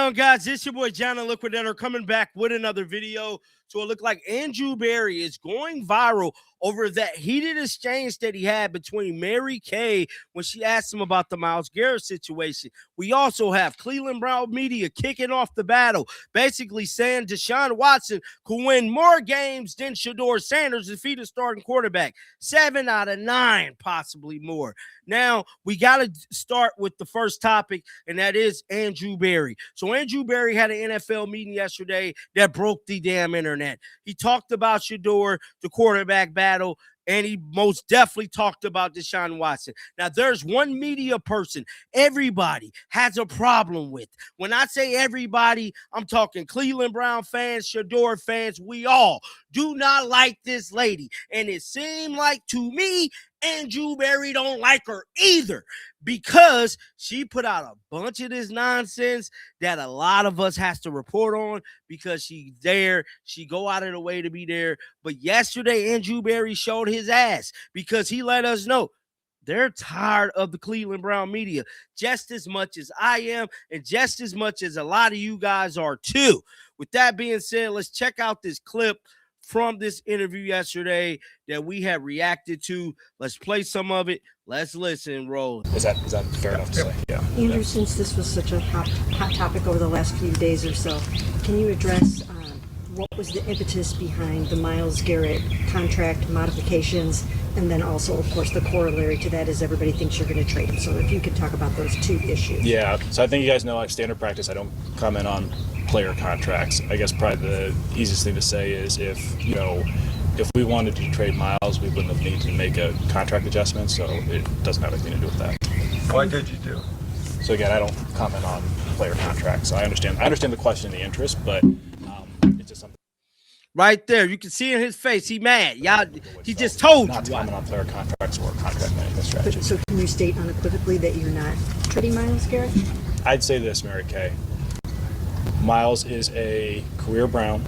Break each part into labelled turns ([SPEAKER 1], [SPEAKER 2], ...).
[SPEAKER 1] on, guys? This your boy John the Liquidator coming back with another video. So it looked like Andrew Berry is going viral over that heated exchange that he had between Mary Kay when she asked him about the Myles Garrett situation. We also have Cleveland Brown media kicking off the battle, basically saying Deshaun Watson could win more games than Shedeur Sanders if he's the starting quarterback. 7 out of 9, possibly more. Now, we got to start with the first topic, and that is Andrew Berry. So Andrew Berry had an NFL meeting yesterday that broke the damn internet. He talked about Shedeur, the quarterback battle, and he most definitely talked about Deshaun Watson. Now, there's one media person everybody has a problem with. When I say everybody, I'm talking Cleveland Brown fans, Shedeur fans. We all do not like this lady. And it seemed like, to me, Andrew Berry don't like her either, because she put out a bunch of this nonsense that a lot of us has to report on because she's there. She go out of the way to be there. But yesterday, Andrew Berry showed his ass because he let us know they're tired of the Cleveland Brown media just as much as I am and just as much as a lot of you guys are too. With that being said, let's check out this clip from this interview yesterday that we have reacted to. Let's play some of it. Let's listen. Roll.
[SPEAKER 2] Is that fair enough to say? Yeah.
[SPEAKER 3] Andrew, since this was such a hot topic over the last few days or so, can you address what was the impetus behind the Myles Garrett contract modifications, and then also, of course, the corollary to that is everybody thinks you're going to trade him. So if you could talk about those two issues.
[SPEAKER 2] Yeah. So I think you guys know, like, standard practice, I don't comment on player contracts. I guess probably the easiest thing to say is if we wanted to trade Myles, we wouldn't have needed to make a contract adjustment, so it doesn't have anything to do with that.
[SPEAKER 4] Why did you do?
[SPEAKER 2] So again, I don't comment on player contracts. I understand the question and the interest, but it's just something.
[SPEAKER 1] Right there, you can see in his face, he mad. Y'all, he just told you.
[SPEAKER 2] Not to comment on player contracts or contract management strategy.
[SPEAKER 3] So can you state unequivocally that you're not trading Myles Garrett?
[SPEAKER 2] I'd say this, Mary Kay. Myles is a career Brown.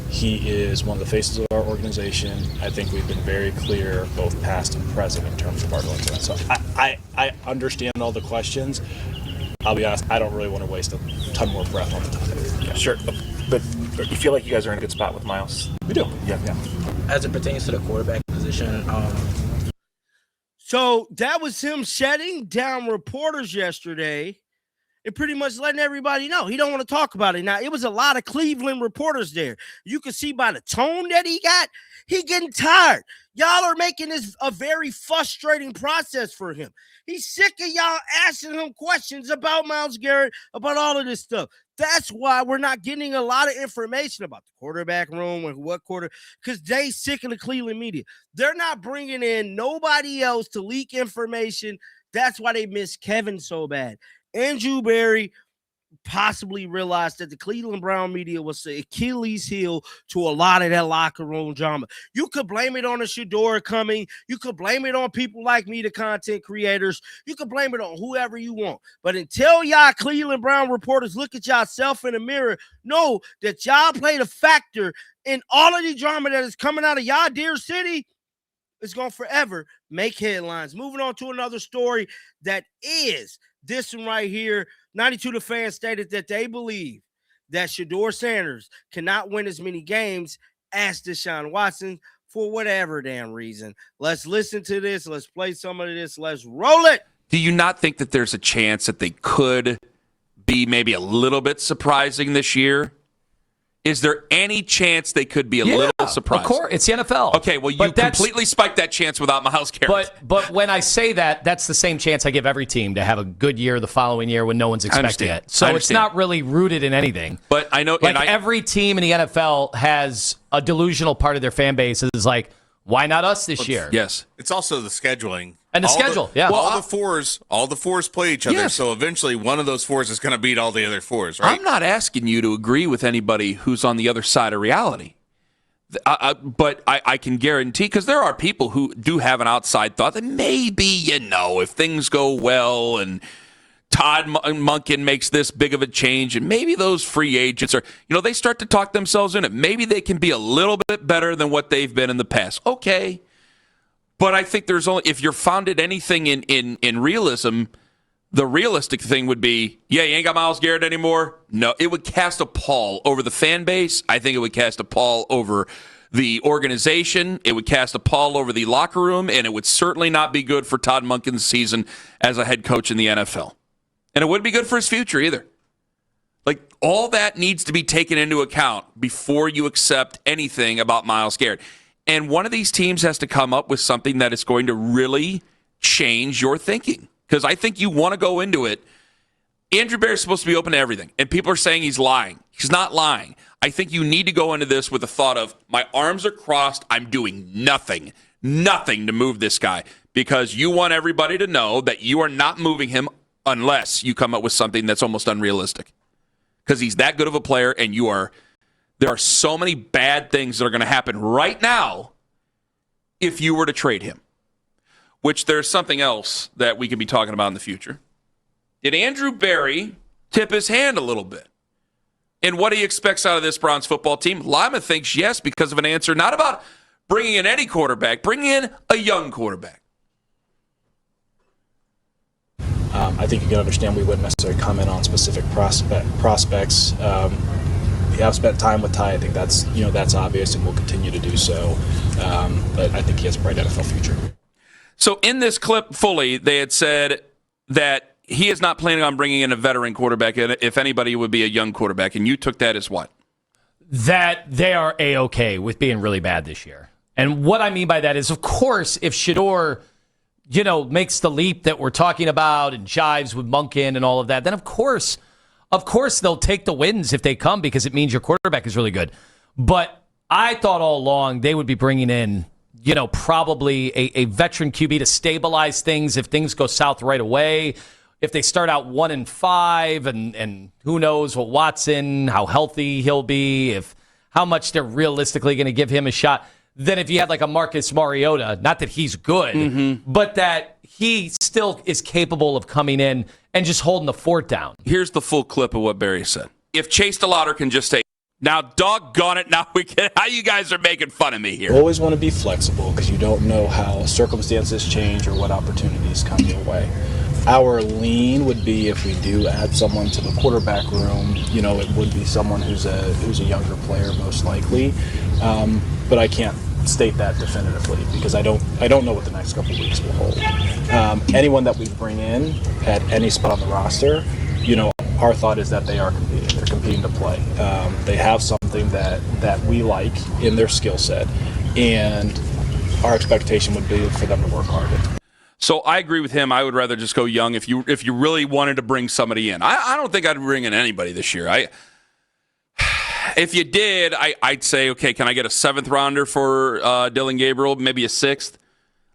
[SPEAKER 2] He is one of the faces of our organization. I think we've been very clear, both past and present, in terms of our dealings with that. So I understand all the questions. I'll be honest, I don't really want to waste a ton more breath on the topic.
[SPEAKER 5] Yeah. Sure, but you feel like you guys are in a good spot with Myles?
[SPEAKER 2] We do.
[SPEAKER 5] Yeah.
[SPEAKER 6] As it pertains to the quarterback position,
[SPEAKER 1] so that was him shutting down reporters yesterday and pretty much letting everybody know he don't want to talk about it. Now, it was a lot of Cleveland reporters there. You can see by the tone that he got, he getting tired. Y'all are making this a very frustrating process for him. He's sick of y'all asking him questions about Myles Garrett, about all of this stuff. That's why we're not getting a lot of information about the quarterback room and what quarter, because they sick of the Cleveland media. They're not bringing in nobody else to leak information. That's why they miss Kevin so bad. Andrew Berry possibly realized that the Cleveland Brown media was the Achilles heel to a lot of that locker room drama. You could blame it on the Shedeur coming. You could blame it on people like me, the content creators. You could blame it on whoever you want. But until y'all Cleveland Brown reporters look at yourself in the mirror, know that y'all played a factor in all of the drama that is coming out of y'all dear city. It's going to forever make headlines. Moving on to another story that is this one right here. 92 The Fan stated that they believe that Shedeur Sanders cannot win as many games as Deshaun Watson for whatever damn reason. Let's listen to this. Let's play some of this. Let's roll it.
[SPEAKER 7] Do you not think that there's a chance that they could be maybe a little bit surprising this year? Is there any chance they could be a little surprised?
[SPEAKER 8] Of course, it's the NFL.
[SPEAKER 7] Okay, well, you completely spiked that chance without Myles Garrett.
[SPEAKER 8] But when I say that, that's the same chance I give every team to have a good year the following year when no one's expecting it. So it's not really rooted in anything.
[SPEAKER 7] But I know,
[SPEAKER 8] every team in the NFL has a delusional part of their fan base is like, why not us this year?
[SPEAKER 7] Yes.
[SPEAKER 9] It's also the scheduling.
[SPEAKER 8] And the schedule, yeah.
[SPEAKER 9] Well, all the fours play each other, so eventually one of those fours is going to beat all the other fours, right?
[SPEAKER 7] I'm not asking you to agree with anybody who's on the other side of reality. But I can guarantee, because there are people who do have an outside thought that maybe, if things go well and Todd Monken makes this big of a change, and maybe those free agents are, they start to talk themselves in it. Maybe they can be a little bit better than what they've been in the past. Okay. But I think there's only, if you're founded anything in realism, The realistic thing would be, you ain't got Myles Garrett anymore. No, it would cast a pall over the fan base. I think it would cast a pall over the organization. It would cast a pall over the locker room, and it would certainly not be good for Todd Monken's season as a head coach in the NFL. And it wouldn't be good for his future either. Like, all that needs to be taken into account before you accept anything about Myles Garrett. And one of these teams has to come up with something that is going to really change your thinking. Because I think you want to go into it. Andrew Berry's supposed to be open to everything, and people are saying he's lying. He's not lying. I think you need to go into this with the thought of, my arms are crossed, I'm doing nothing to move this guy, because you want everybody to know that you are not moving him unless you come up with something that's almost unrealistic. Because he's that good of a player, and there are so many bad things that are going to happen right now if you were to trade him. Which there's something else that we could be talking about in the future. Did Andrew Berry tip his hand a little bit in what he expects out of this Browns football team? Lima thinks yes, because of an answer not about bringing in any quarterback, bringing in a young quarterback.
[SPEAKER 2] I think you can understand we wouldn't necessarily comment on specific prospects. We have spent time with Ty. I think that's obvious, and we'll continue to do so. But I think he has a bright NFL future.
[SPEAKER 7] So in this clip fully, they had said that he is not planning on bringing in a veteran quarterback, and if anybody, it would be a young quarterback. And you took that as what?
[SPEAKER 8] That they are A-okay with being really bad this year. And what I mean by that is, of course, if Shedeur, makes the leap that we're talking about and jives with Monken and all of that, then of course they'll take the wins if they come, because it means your quarterback is really good. But I thought all along they would be bringing in probably a veteran QB to stabilize things if things go south right away. If they start out 1-5, and who knows what Watson, how healthy he'll be, how much they're realistically going to give him a shot. Then if you had like a Marcus Mariota, not that he's good, but that he still is capable of coming in and just holding the fort down.
[SPEAKER 7] Here's the full clip of what Barry said. If Chase DeLauder can just say, now, doggone it, now we can. How you guys are making fun of me here?
[SPEAKER 2] You always want to be flexible, because you don't know how circumstances change or what opportunities come your way. Our lean would be, if we do add someone to the quarterback room, it would be someone who's a younger player, most likely. But I can't state that definitively, because I don't know what the next couple of weeks will hold. Anyone that we bring in at any spot on the roster, our thought is that they are competing. They're competing to play. They have something that we like in their skill set, and our expectation would be for them to work harder.
[SPEAKER 7] So I agree with him. I would rather just go young if you really wanted to bring somebody in. I don't think I'd bring in anybody this year. If you did, I'd say, okay, can I get a 7th rounder for Dillon Gabriel, maybe a 6th?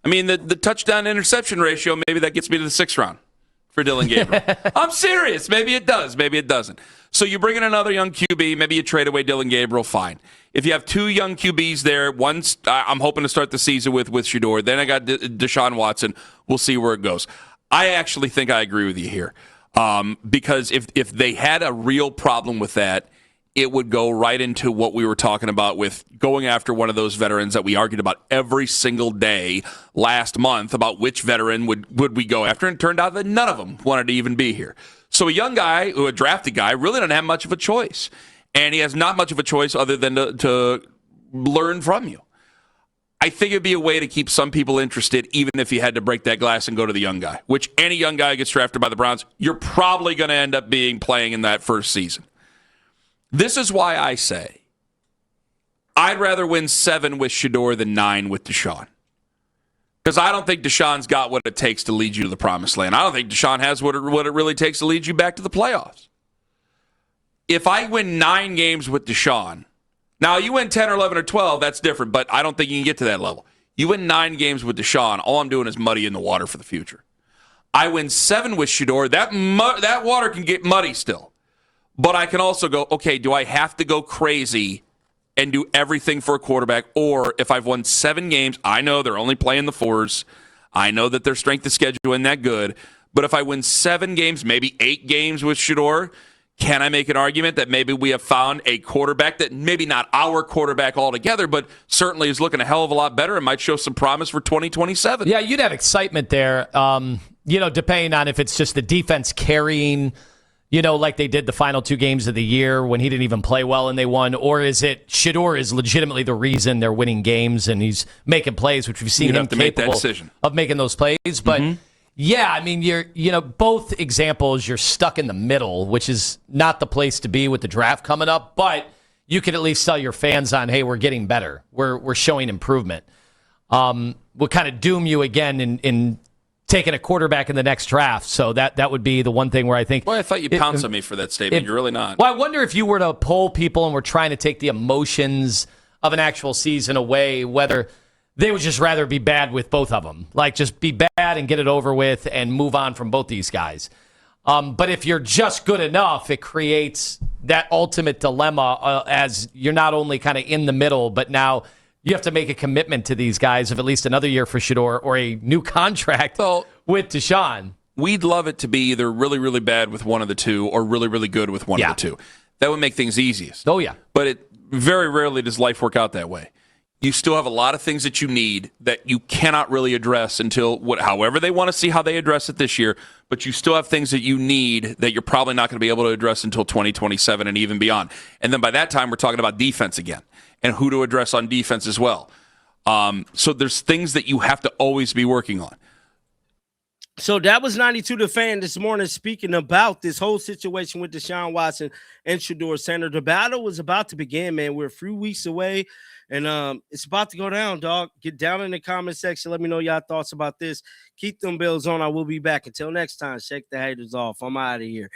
[SPEAKER 7] I mean, the touchdown-interception ratio, maybe that gets me to the 6th round for Dillon Gabriel. I'm serious. Maybe it does. Maybe it doesn't. So you bring in another young QB. Maybe you trade away Dillon Gabriel. Fine. If you have 2 young QBs there, one's I'm hoping to start the season with Shedeur. Then I got Deshaun Watson. We'll see where it goes. I actually think I agree with you here, because if they had a real problem with that, it would go right into what we were talking about with going after one of those veterans that we argued about every single day last month about which veteran would we go after, and it turned out that none of them wanted to even be here. So a young guy, a drafted guy, really doesn't have much of a choice. And he has not much of a choice other than to learn from you. I think it'd be a way to keep some people interested, even if you had to break that glass and go to the young guy, which any young guy who gets drafted by the Browns, you're probably going to end up playing in that first season. This is why I say I'd rather win 7 with Shedeur than 9 with Deshaun. Because I don't think Deshaun's got what it takes to lead you to the promised land. I don't think Deshaun has what it really takes to lead you back to the playoffs. If I win 9 games with Deshaun, now you win 10 or 11 or 12, that's different, but I don't think you can get to that level. You win 9 games with Deshaun, all I'm doing is muddying the water for the future. I win 7 with Shedeur, that water can get muddy still. But I can also go, okay, do I have to go crazy and do everything for a quarterback? Or if I've won 7 games, I know they're only playing the 4s. I know that their strength of schedule isn't that good. But if I win 7 games, maybe 8 games with Shedeur, can I make an argument that maybe we have found a quarterback that maybe not our quarterback altogether, but certainly is looking a hell of a lot better and might show some promise for 2027?
[SPEAKER 8] Yeah, you'd have excitement there. depending on if it's just the defense carrying, like they did the final 2 games of the year when he didn't even play well and they won, or is it Shedeur is legitimately the reason they're winning games and he's making plays, which we've seen him capable of making those plays. But yeah, I mean, you're both examples, you're stuck in the middle, which is not the place to be with the draft coming up, but you can at least tell your fans on, hey, we're getting better. We're showing improvement. Will kind of doom you again in taking a quarterback in the next draft. So that would be the one thing where I think...
[SPEAKER 7] Well, I thought you pounced on me for that statement. You're really not.
[SPEAKER 8] Well, I wonder if you were to poll people and were trying to take the emotions of an actual season away, whether they would just rather be bad with both of them. Like, just be bad and get it over with and move on from both these guys. But if you're just good enough, it creates that ultimate dilemma as you're not only kind of in the middle, but now you have to make a commitment to these guys of at least another year for Shedeur or a new contract with Deshaun.
[SPEAKER 7] We'd love it to be either really, really bad with one of the two or really, really good with one of the two. That would make things easiest.
[SPEAKER 8] Oh, yeah.
[SPEAKER 7] But very rarely does life work out that way. You still have a lot of things that you need that you cannot really address until however they want to see how they address it this year, but you still have things that you need that you're probably not going to be able to address until 2027 and even beyond. And then by that time, we're talking about defense again and who to address on defense as well. So there's things that you have to always be working on.
[SPEAKER 1] So that was 92 The Fan this morning speaking about this whole situation with Deshaun Watson and Shedeur Sanders. The battle was about to begin, man. We're a few weeks away, and it's about to go down, dog. Get down in the comment section. Let me know y'all thoughts about this. Keep them Bills on. I will be back. Until next time, shake the haters off. I'm out of here.